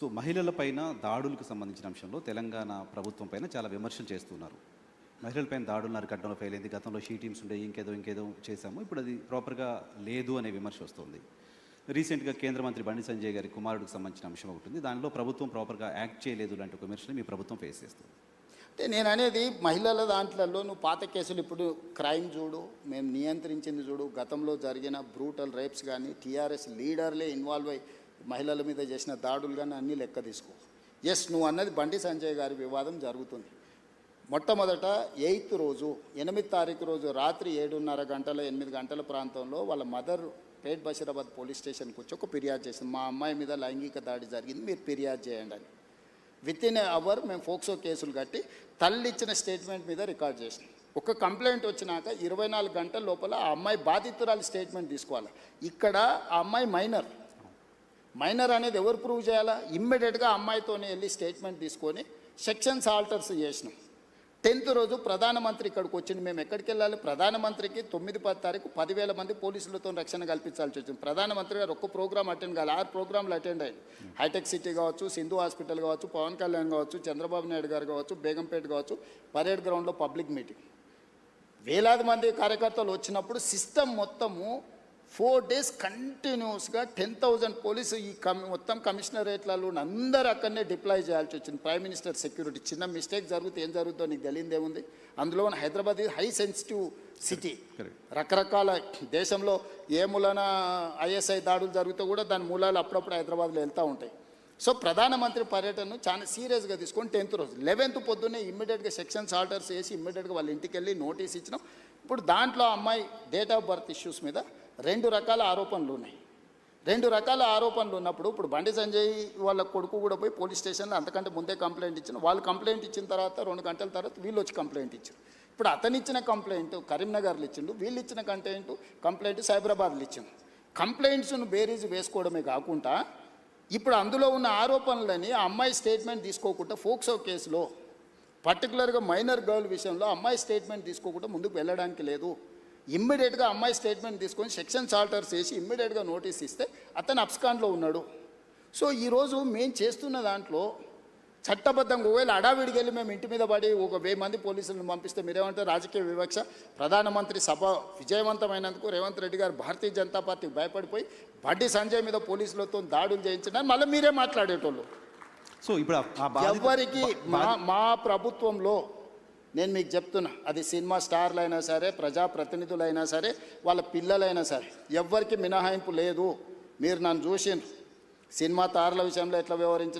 So మహిళల పైన దాడులకు సంబంధించిన అంశంలో తెలంగాణ ప్రభుత్వం పైన చాలా విమర్శలు చేస్తున్నారు. మహిళలపైన దాడులను అరికట్టడంలో ఫెయిల్ అయింది. గతంలో షీ టీమ్స్ ఉండే ఇంకేదో చేశాము, ఇప్పుడు అది ప్రాపర్గా లేదు అనే విమర్శ వస్తుంది. రీసెంట్గా కేంద్ర మంత్రి బండి సంజయ్ గారి కుమారుడికి సంబంధించిన అంశం ఒకటి ఉంది. దానిలో ప్రభుత్వం ప్రాపర్గా యాక్ట్ చేయలేదు లాంటి ఒక విమర్శలు మీ ప్రభుత్వం ఫేస్ చేస్తుంది. అంటే నేను అనేది మహిళల దాంట్లో నువ్వు పాత కేసులు ఇప్పుడు క్రైమ్ చూడు, మేము నియంత్రించింది చూడు, గతంలో జరిగిన బ్రూటల్ రేప్స్ కానీ టీఆర్ఎస్ లీడర్లే ఇన్వాల్వ్ అయ్యి మహిళల మీద చేసిన దాడులు కానీ అన్నీ లెక్క తీసుకో. ఎస్, నువ్వు అన్నది బండి సంజయ్ గారి వివాదం జరుగుతుంది. మొట్టమొదట 8th రోజు 8వ తారీఖు రోజు రాత్రి 7:30 గంటల 8 గంటల ప్రాంతంలో వాళ్ళ మదర్ పేట్ బషీరాబాద్ పోలీస్ స్టేషన్కి వచ్చి ఒక ఫిర్యాదు చేసింది, మా అమ్మాయి మీద లైంగిక దాడి జరిగింది, మీరు ఫిర్యాదు చేయండి అని. వితిన్ ఏ అవర్ మేము ఫోక్సో కేసులు కట్టి తల్లి ఇచ్చిన స్టేట్మెంట్ మీద రికార్డ్ చేసినాం. ఒక కంప్లైంట్ వచ్చినాక 24 గంటల లోపల ఆ అమ్మాయి బాధితురాలి స్టేట్మెంట్ తీసుకోవాలి. ఇక్కడ ఆ అమ్మాయి మైనర్ అనేది ఎవరు ప్రూవ్ చేయాలా? ఇమ్మీడియట్గా అమ్మాయితోనే వెళ్ళి స్టేట్మెంట్ తీసుకొని సెక్షన్స్ ఆల్టర్స్ చేసినాం. 10th రోజు ప్రధానమంత్రి ఇక్కడికి వచ్చింది. మేము ఎక్కడికి వెళ్ళాలి? ప్రధానమంత్రికి 9-10 తారీఖు 10,000 మంది పోలీసులతో రక్షణ కల్పించాల్సి వచ్చింది. ప్రధానమంత్రి గారు ఒక్క ప్రోగ్రామ్ అటెండ్ కావాలి, 6 ప్రోగ్రాంలు అటెండ్ అయ్యారు. హైటెక్ సిటీ కావచ్చు, సింధు హాస్పిటల్ కావచ్చు, పవన్ కళ్యాణ్ కావచ్చు, చంద్రబాబు నాయుడు గారు కావచ్చు, బేగంపేట కావచ్చు, పరేడ్ గ్రౌండ్లో పబ్లిక్ మీటింగ్. వేలాది మంది కార్యకర్తలు వచ్చినప్పుడు సిస్టమ్ మొత్తము 4 days కంటిన్యూస్గా 10,000 పోలీసు ఈ మొత్తం కమిషనరేట్లలో అందరూ అక్కడనే డిప్లాయ్ చేయాల్సి వచ్చింది. Prime minister security. చిన్న మిస్టేక్ జరిగితే ఏం జరుగుతుందో నీకు తెలియదేముంది. అందులో హైదరాబాద్ హై సెన్సిటివ్ సిటీ. రకరకాల దేశంలో ఏ మూలన ఐఎస్ఐ దాడులు జరుగుతూ కూడా దాని మూలాలు అప్పుడప్పుడు హైదరాబాద్లో వెళ్తూ ఉంటాయి. సో ప్రధానమంత్రి పర్యటనను చాలా సీరియస్గా తీసుకొని 10th రోజు 11th పొద్దున్నే ఇమ్మీడియట్గా సెక్షన్స్ ఆర్డర్స్ వేసి ఇమ్మీడియట్గా వాళ్ళ ఇంటికి వెళ్ళి నోటీస్ ఇచ్చినాం. ఇప్పుడు దాంట్లో అమ్మాయి డేట్ ఆఫ్ బర్త్ ఇష్యూస్ మీద 2 రకాల ఆరోపణలు ఉన్నాయి. 2 రకాల ఆరోపణలు ఉన్నప్పుడు ఇప్పుడు బండి సంజయ్ వాళ్ళ కొడుకు కూడా పోయి పోలీస్ స్టేషన్లో అంతకంటే ముందే కంప్లైంట్ ఇచ్చిన. వాళ్ళు కంప్లైంట్ ఇచ్చిన తర్వాత 2 గంటల తర్వాత వీళ్ళు వచ్చి కంప్లైంట్ ఇచ్చారు. ఇప్పుడు అతను ఇచ్చిన కంప్లైంట్ కరీంనగర్లో ఇచ్చిండు, వీళ్ళు ఇచ్చిన కంప్లైంట్ సైబరాబాద్లో ఇచ్చిండు. కంప్లైంట్స్ను బేరీజ్ వేసుకోవడమే కాకుండా ఇప్పుడు అందులో ఉన్న ఆరోపణలని ఆ అమ్మాయి స్టేట్మెంట్ తీసుకోకుండా ఫోక్సో కేసులో పర్టికులర్గా మైనర్ గర్ల్ విషయంలో అమ్మాయి స్టేట్మెంట్ తీసుకోకుండా ముందుకు వెళ్ళడానికి లేదు. ఇమ్మీడియట్గా అమ్మాయి స్టేట్మెంట్ తీసుకొని సెక్షన్స్ ఆల్టర్స్ చేసి ఇమ్మీడియట్గా నోటీస్ ఇస్తే అతను అబ్స్కాండ్లో ఉన్నాడు. సో ఈరోజు మేము చేస్తున్న దాంట్లో చట్టబద్ధంగా ఒకవేళ అడావిడికి వెళ్ళి మేము ఇంటి మీద పడి 1000 మంది పోలీసులను పంపిస్తే మీరేమంటారు? రాజకీయ వివక్ష. ప్రధానమంత్రి సభ విజయవంతమైనందుకు రేవంత్ రెడ్డి గారు భారతీయ జనతా పార్టీకి భయపడిపోయి బండి సంజయ్ మీద పోలీసులతో దాడులు చేయించడానికి మళ్ళీ మీరే మాట్లాడేటోళ్ళు. సో ఇప్పుడు ఎవరికి మా ప్రభుత్వంలో నేను మీకు చెప్తున్నా, అది సినిమా స్టార్లు అయినా సరే, ప్రజాప్రతినిధులైనా సరే, వాళ్ళ పిల్లలైనా సరే, ఎవ్వరికి మినహాయింపు లేదు. మీరు నన్ను చూసిండ్రు సినిమా తారల విషయంలో ఎట్లా వ్యవహరించారు.